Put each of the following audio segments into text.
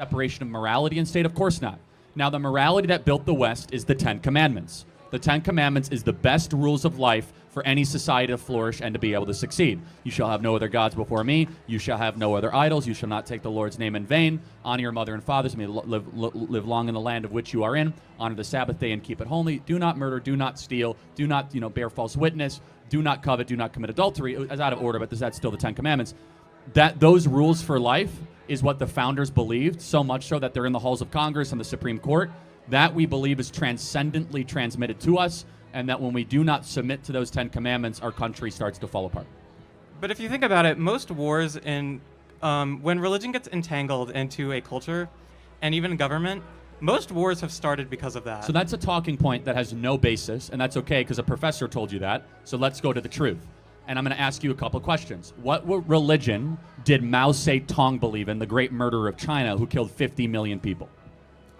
separation of morality and state? Of course not. Now, the morality that built the West is the Ten Commandments. The Ten Commandments is the best rules of life for any society to flourish and to be able to succeed. You shall have no other gods before me. You shall have no other idols. You shall not take the Lord's name in vain. Honor your mother and fathers. May live long in the land of which you are in. Honor the Sabbath day and keep it holy. Do not murder. Do not steal. Do not, bear false witness. Do not covet. Do not commit adultery. It's out of order, but that's still the Ten Commandments. Those rules for life is what the founders believed, so much so that they're in the halls of Congress and the Supreme Court. That we believe is transcendently transmitted to us, and that when we do not submit to those 10 commandments, our country starts to fall apart. But if you think about it, most wars when religion gets entangled into a culture and even government, most wars have started because of that. So that's a talking point that has no basis, and that's okay because a professor told you that. So let's go to the truth. And I'm going to ask you a couple questions. What religion did Mao Zedong believe in, the great murderer of China who killed 50 million people?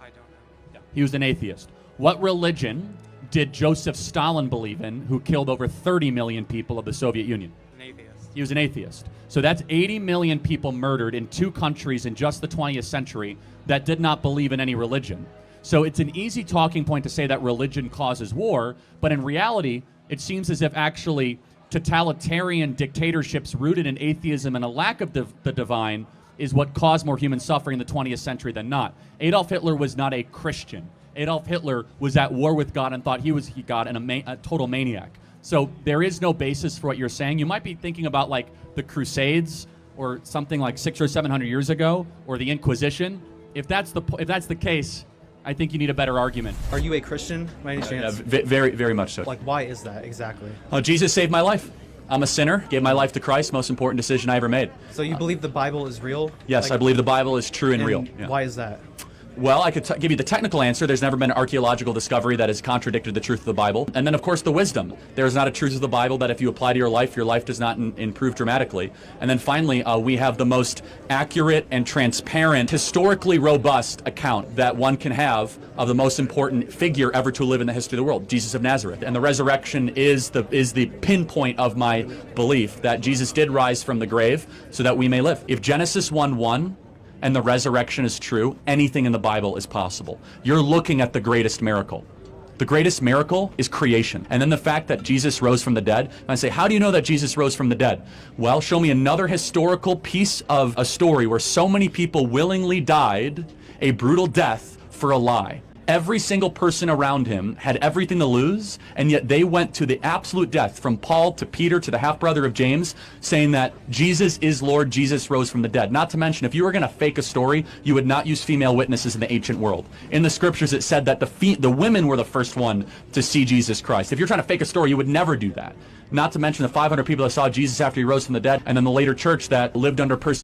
I don't know. Yeah. He was an atheist. What religion did Joseph Stalin believe in, who killed over 30 million people of the Soviet Union? An atheist. He was an atheist. So that's 80 million people murdered in 2 countries in just the 20th century that did not believe in any religion. So it's an easy talking point to say that religion causes war, but in reality, it seems as if actually totalitarian dictatorships rooted in atheism and a lack of the divine is what caused more human suffering in the 20th century than not. Adolf Hitler was not a Christian. Adolf Hitler was at war with God and thought he was God and a total maniac. So there is no basis for what you're saying. You might be thinking about like the Crusades or something like 600 or 700 years ago, or the Inquisition. If that's the case, I think you need a better argument. Are you a Christian by any chance? Yeah, very, very much so. Like, why is that exactly? Jesus saved my life. I'm a sinner, gave my life to Christ, most important decision I ever made. So you believe the Bible is real? Yes, I believe the Bible is true and real. Yeah. Why is that? Well, I could give you the technical answer. There's never been an archaeological discovery that has contradicted the truth of the Bible. And then, of course, the wisdom. There is not a truth of the Bible that if you apply to your life does not improve dramatically. And then finally, we have the most accurate and transparent, historically robust account that one can have of the most important figure ever to live in the history of the world, Jesus of Nazareth. And the resurrection is the pinpoint of my belief that Jesus did rise from the grave so that we may live. If Genesis 1:1 and the resurrection is true, anything in the Bible is possible. You're looking at the greatest miracle. The greatest miracle is creation. And then the fact that Jesus rose from the dead. And I say, how do you know that Jesus rose from the dead? Well, show me another historical piece of a story where so many people willingly died a brutal death for a lie. Every single person around him had everything to lose, and yet they went to the absolute death, from Paul to Peter to the half-brother of James, saying that Jesus is Lord, Jesus rose from the dead. Not to mention, if you were going to fake a story, you would not use female witnesses in the ancient world. In the scriptures, it said that the women were the first one to see Jesus Christ. If you're trying to fake a story, you would never do that. Not to mention the 500 people that saw Jesus after he rose from the dead, and then the later church that lived under persecution.